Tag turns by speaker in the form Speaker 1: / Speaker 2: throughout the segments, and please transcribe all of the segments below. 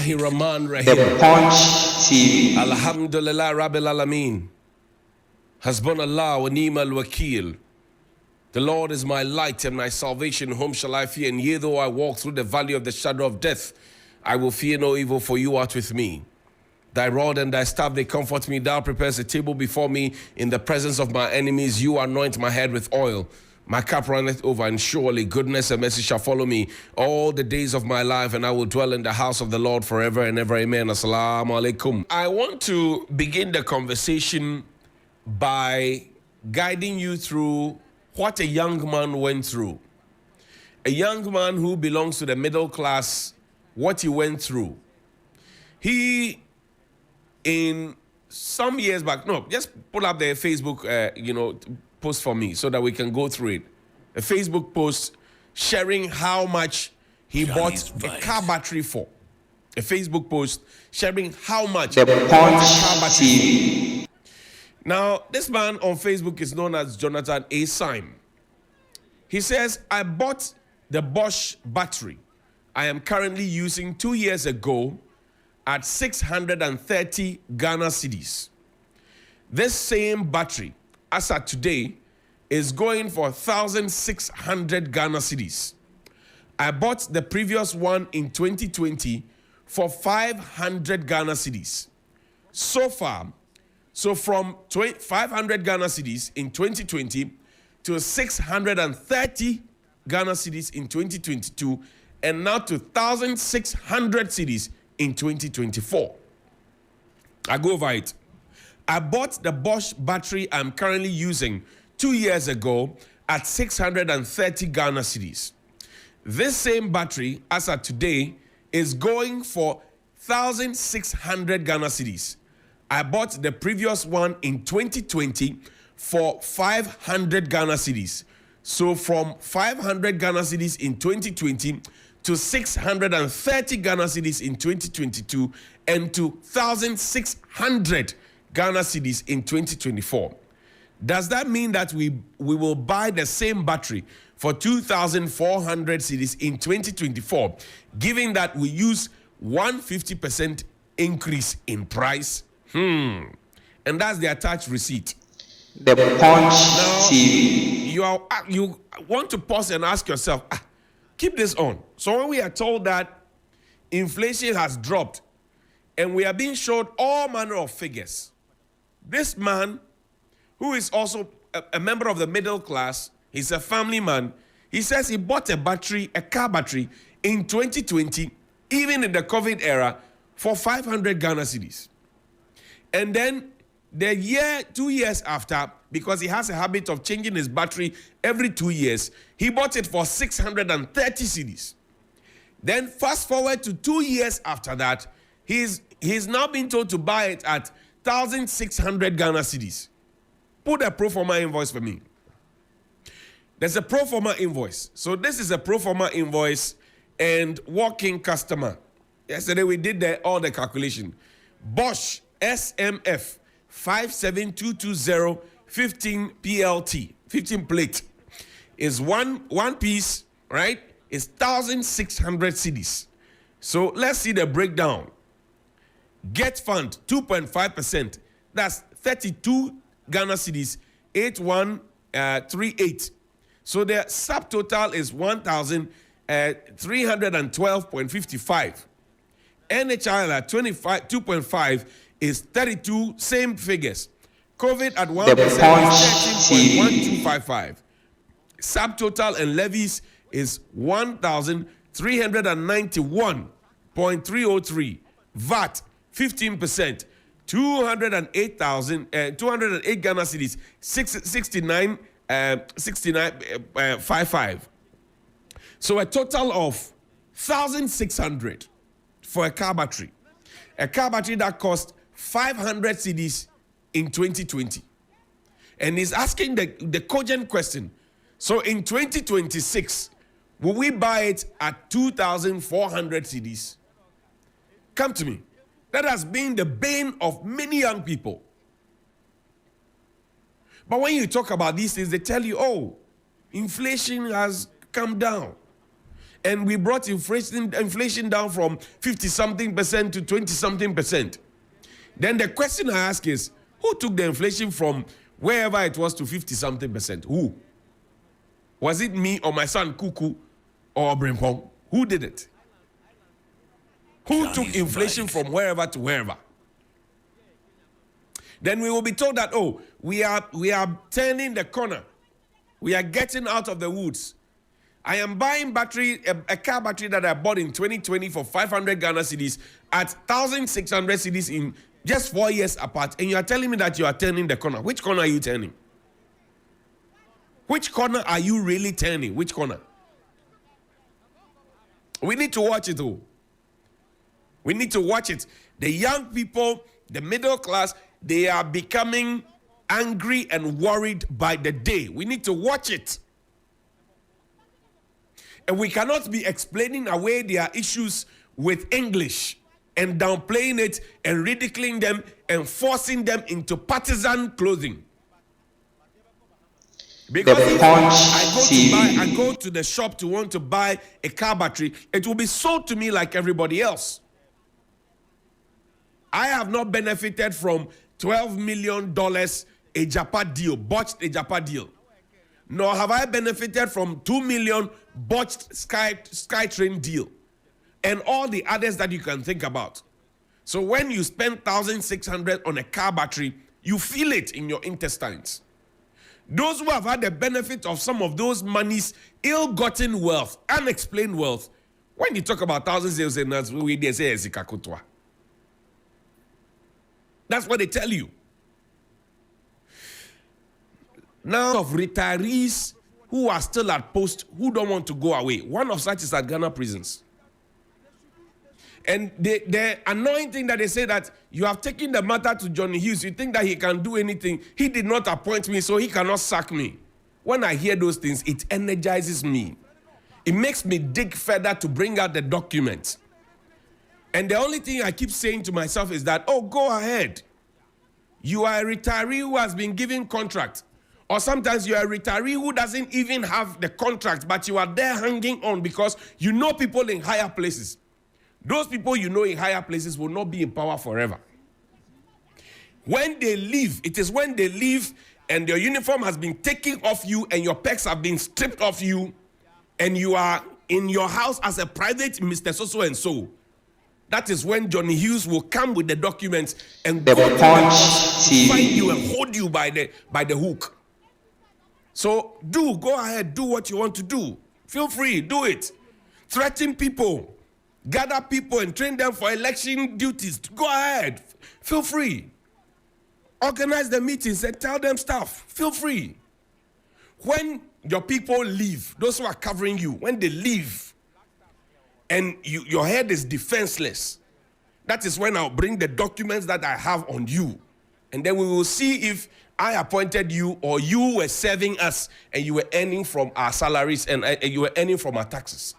Speaker 1: Bismillahi Rahman Rahim.
Speaker 2: The Punch TV.
Speaker 1: Alhamdulillah Rabbil Alameen. Hasbunallah wa ni'mal wakil. The Lord is my light and my salvation. Whom shall I fear? And yea, though I walk through the valley of the shadow of death, I will fear no evil, for you art with me. Thy rod and thy staff, they comfort me. Thou prepares a table before me in the presence of my enemies. You anoint my head with oil. My cup runneth over, and surely goodness and mercy shall follow me all the days of my life, and I will dwell in the house of the Lord forever and ever. Amen. Assalamu alaikum. I want to begin the conversation by guiding you through what a young man went through. A young man who belongs to the middle class, what he went through. He, in some years back, no, just pull up the Facebook, post for me so that we can go through it. A Facebook post sharing how much he bought a car battery for. A Facebook post sharing how much
Speaker 2: The
Speaker 1: he bought a car
Speaker 2: Punch
Speaker 1: battery
Speaker 2: TV.
Speaker 1: for. Now, this man on Facebook is known as Jonathan A. Syme. He says, I bought the Bosch battery I am currently using 2 years ago at 630 Ghana cedis. This same battery, as at today, is going for 1,600 Ghana cedis. I bought the previous one in 2020 for 500 Ghana cedis. So from 500 Ghana cedis in 2020 to 630 Ghana cedis in 2022, and now to 1,600 cedis in 2024. I go over it. I bought the Bosch battery I'm currently using 2 years ago at 630 Ghana cedis. This same battery, as of today, is going for 1,600 Ghana cedis. I bought the previous one in 2020 for 500 Ghana cedis. So from 500 Ghana cedis in 2020 to 630 Ghana cedis in 2022 and to 1,600 Ghana cedis in 2024. Does that mean that we will buy the same battery for 2,400 cedis in 2024, given that we use 150% increase in price? And that's the attached receipt.
Speaker 2: The Punch
Speaker 1: Now,
Speaker 2: TV.
Speaker 1: you want to pause and ask yourself, keep this on. So when we are told that inflation has dropped and we are being showed all manner of figures, this man, who is also a member of the middle class, he's a family man, he says he bought a car battery in 2020, even in the COVID era, for 500 Ghana cedis. And then 2 years after, because he has a habit of changing his battery every 2 years, he bought it for 630 cedis. Then fast forward to 2 years after that, he's now been told to buy it at 1,600 Ghana cedis. Put a pro forma invoice for me. There's a pro forma invoice. So this is a pro forma invoice and walk-in customer. Yesterday we did all the calculation. Bosch SMF 57220 15 PLT, 15 plate, is one piece, right? Is 1,600 cedis. So let's see the breakdown. Get fund 2.5%. That's 32 Ghana cedis, 8138. So the subtotal is 1,312.55. NHI at 2.5 is 32, same figures. COVID at 1% is 13.1255. Subtotal and levies is 1,391.303. VAT 15%. 208 Ghana cedis, 69.55. So a total of 1,600 for a car battery. A car battery that cost 500 cedis in 2020. And he's asking the cogent question. So in 2026, will we buy it at 2,400 cedis? Come to me. That has been the bane of many young people. But when you talk about these things, they tell you, inflation has come down. And we brought inflation down from 50-something% to 20-something%. Then the question I ask is, who took the inflation from wherever it was to 50-something%? Who? Was it me or my son Kuku or Brimpong? Who did it? Who took inflation from wherever to wherever? Then we will be told that, oh, we are turning the corner. We are getting out of the woods. I am buying a car battery that I bought in 2020 for 500 Ghana cedis at 1,600 cedis in just 4 years apart. And you are telling me that you are turning the corner. Which corner are you turning? Which corner are you really turning? Which corner? We need to watch it all. We need to watch it. The young people, the middle class, they are becoming angry and worried by the day. We need to watch it. And we cannot be explaining away their issues with English and downplaying it and ridiculing them and forcing them into partisan clothing. Because if I go to the shop to want to buy a car battery, it will be sold to me like everybody else. I have not benefited from $12 million a Japa deal, botched a Japa deal. Nor have I benefited from $2 million botched SkyTrain deal. And all the others that you can think about. So when you spend 1,600 on a car battery, you feel it in your intestines. Those who have had the benefit of some of those monies, ill-gotten wealth, unexplained wealth, when you talk about thousands of zenas, they say ezikakutwa. That's what they tell you. Now, of retirees who are still at post, who don't want to go away. One of such is at Ghana prisons. And the annoying thing that they say that you have taken the matter to Johnny Hughes, you think that he can do anything. He did not appoint me, so he cannot sack me. When I hear those things, it energizes me. It makes me dig further to bring out the documents. And the only thing I keep saying to myself is that, oh, go ahead. You are a retiree who has been given contract. Or sometimes you are a retiree who doesn't even have the contract, but you are there hanging on because you know people in higher places. Those people you know in higher places will not be in power forever. When they leave, it is when they leave and your uniform has been taken off you and your pecs have been stripped off you and you are in your house as a private Mr. So and so. That is when Johnny Hughes will come with the documents and go to find you and hold you by the hook. So go ahead, do what you want to do. Feel free, do it. Threaten people, gather people and train them for election duties. Go ahead, feel free. Organize the meetings and tell them stuff. Feel free. When your people leave, those who are covering you, when they leave, and your head is defenseless, that is when I'll bring the documents that I have on you. And then we will see if I appointed you or you were serving us and you were earning from our salaries and you were earning from our taxes.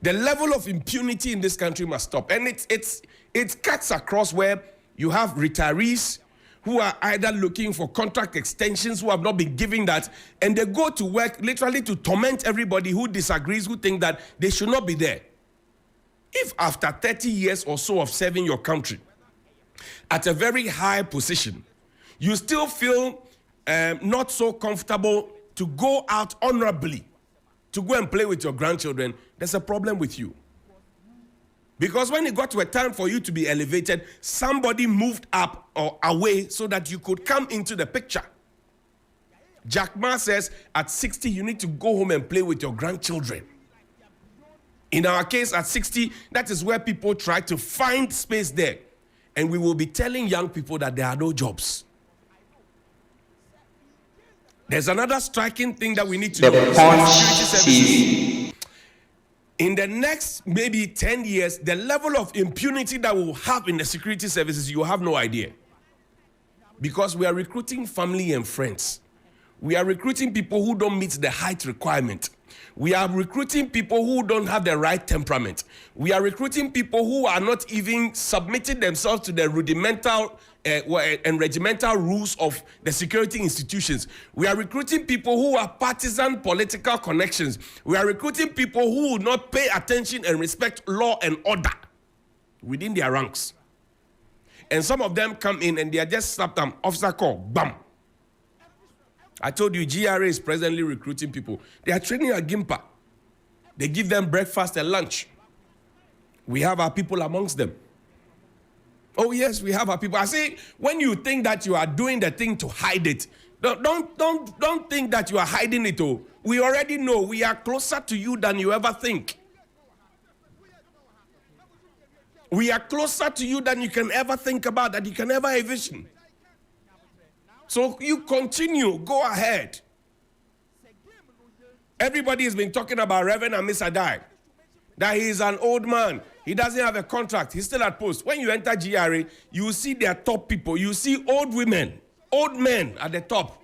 Speaker 1: The level of impunity in this country must stop. And it cuts across where you have retirees who are either looking for contract extensions, who have not been given that, and they go to work literally to torment everybody who disagrees, who think that they should not be there. If after 30 years or so of serving your country at a very high position, you still feel not so comfortable to go out honorably, to go and play with your grandchildren, there's a problem with you. Because when it got to a time for you to be elevated, somebody moved up or away so that you could come into the picture. Jack Ma says at 60, you need to go home and play with your grandchildren. In our case, at 60, that is where people try to find space there. And we will be telling young people that there are no jobs. There's another striking thing that we need to know. In the next maybe 10 years, the level of impunity that we'll have in the security services, you have no idea. Because we are recruiting family and friends. We are recruiting people who don't meet the height requirement. We are recruiting people who don't have the right temperament. We are recruiting people who are not even submitting themselves to the rudimental and regimental rules of the security institutions. We are recruiting people who are partisan political connections. We are recruiting people who will not pay attention and respect law and order within their ranks. And some of them come in and they are just slapped them, officer call, bam. I told you GRA is presently recruiting people. They are training at Gimpa. They give them breakfast and lunch. We have our people amongst them. Oh yes, we have our people. I say, when you think that you are doing the thing to hide it, don't think that you are hiding it. Oh, we already know we are closer to you than you ever think. We are closer to you than you can ever think about, that you can ever envision. So you continue, go ahead. Everybody has been talking about Reverend Amis Adai, that he is an old man. He doesn't have a contract. He's still at post. When you enter GRA, you see their top people. You see old women, old men at the top.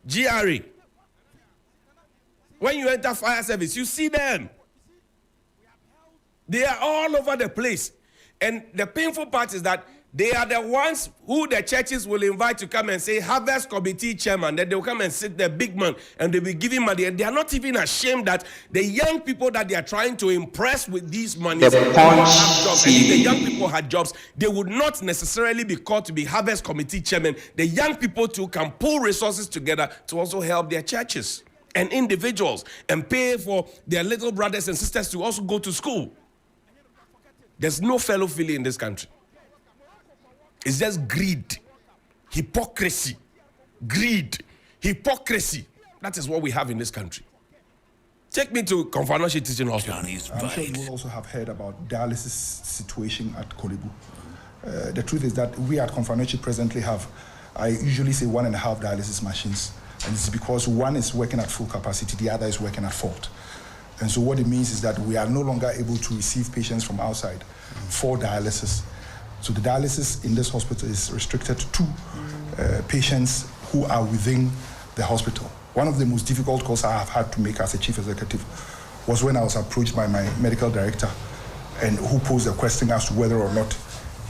Speaker 1: GRA. When you enter fire service, you see them. They are all over the place. And the painful part is that they are the ones who the churches will invite to come and say, Harvest Committee Chairman. Then they'll come and sit there, big man, and they'll be giving money. And they are not even ashamed that the young people that they are trying to impress with these monies,
Speaker 2: The Punch
Speaker 1: if the young people had jobs, they would not necessarily be called to be Harvest Committee Chairman. The young people too can pull resources together to also help their churches and individuals and pay for their little brothers and sisters to also go to school. There's no fellow feeling in this country. It's just greed, hypocrisy, greed, hypocrisy. That is what we have in this country. Take me to Konfanoshi Teaching Hospital.
Speaker 3: I'm sure you will also have heard about dialysis situation at Kolebu. The truth is that we at Konfanoshi presently have, I usually say 1.5 dialysis machines. And it's because one is working at full capacity, the other is working at fault. And so what it means is that we are no longer able to receive patients from outside for dialysis. So the dialysis in this hospital is restricted to patients who are within the hospital. One of the most difficult calls I have had to make as a chief executive was when I was approached by my medical director and who posed a question as to whether or not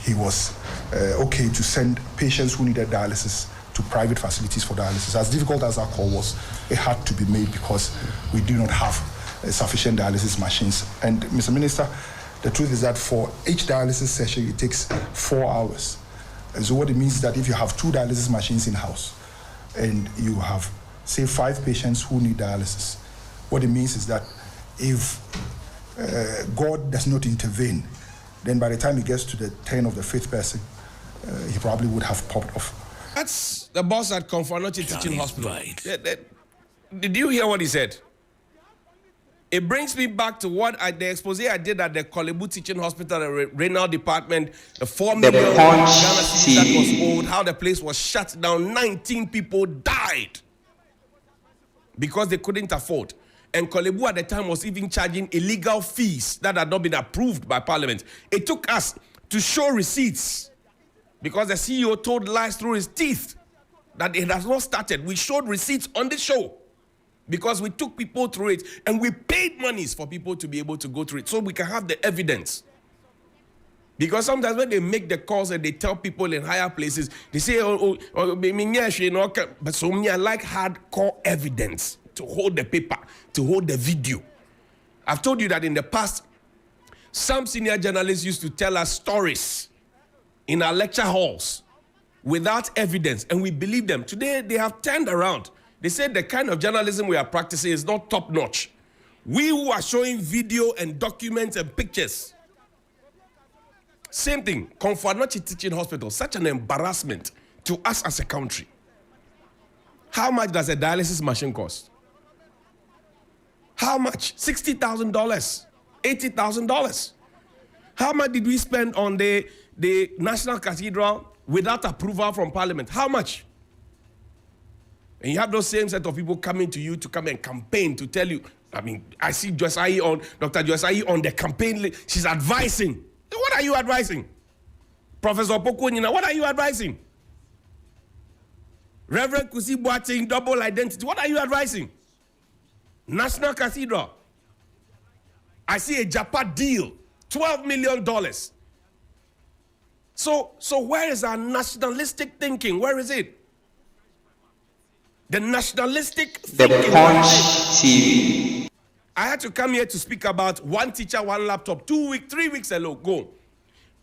Speaker 3: he was okay to send patients who needed dialysis to private facilities for dialysis. As difficult as that call was, it had to be made because we do not have sufficient dialysis machines. And Mr. Minister, the truth is that for each dialysis session, it takes 4 hours. And so what it means is that if you have 2 dialysis machines in-house and you have, say, 5 patients who need dialysis, what it means is that if God does not intervene, then by the time he gets to the turn of the 5th person, he probably would have popped off.
Speaker 1: That's the boss at Konfanoshi Teaching Hospital. Did you hear what he said? It brings me back to what the expose I did at the Kolebu Teaching Hospital, the renal department, the 4 million Ghana cedis that was owed, how the place was shut down. 19 people died because they couldn't afford. And Kolebu at the time was even charging illegal fees that had not been approved by Parliament. It took us to show receipts because the CEO told lies through his teeth that it has not started. We showed receipts on the show, because we took people through it and we paid monies for people to be able to go through it so we can have the evidence. Because sometimes when they make the calls and they tell people in higher places, they say, but so me, I like hardcore evidence to hold the paper, to hold the video. I've told you that in the past, some senior journalists used to tell us stories in our lecture halls without evidence, and we believed them. Today, they have turned around. They said the kind of journalism we are practicing is not top-notch. We who are showing video and documents and pictures. Same thing, Konfanoshi Teaching Hospital, such an embarrassment to us as a country. How much does a dialysis machine cost? How much? $60,000, $80,000. How much did we spend on the National Cathedral without approval from Parliament? How much? And you have those same set of people coming to you to come and campaign to tell you. I mean, I see Dr. Joyce on the campaign. She's advising. What are you advising? Professor Pokunyina, what are you advising? Reverend Kusi Boateng, double identity. What are you advising? National Cathedral. I see a Japa deal, $12 million. So where is our nationalistic thinking? Where is it? The nationalistic
Speaker 2: The
Speaker 1: thinking.
Speaker 2: Punch TV.
Speaker 1: I had to come here to speak about one teacher, one laptop, 3 weeks ago.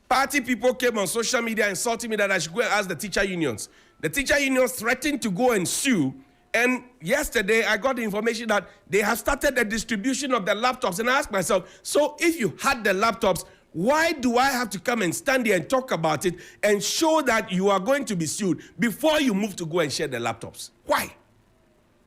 Speaker 1: Party people came on social media insulting me that I should go and ask the teacher unions. The teacher unions threatened to go and sue. And yesterday, I got the information that they have started the distribution of the laptops. And I asked myself, so if you had the laptops, why do I have to come and stand here and talk about it and show that you are going to be sued before you move to go and share the laptops? Why?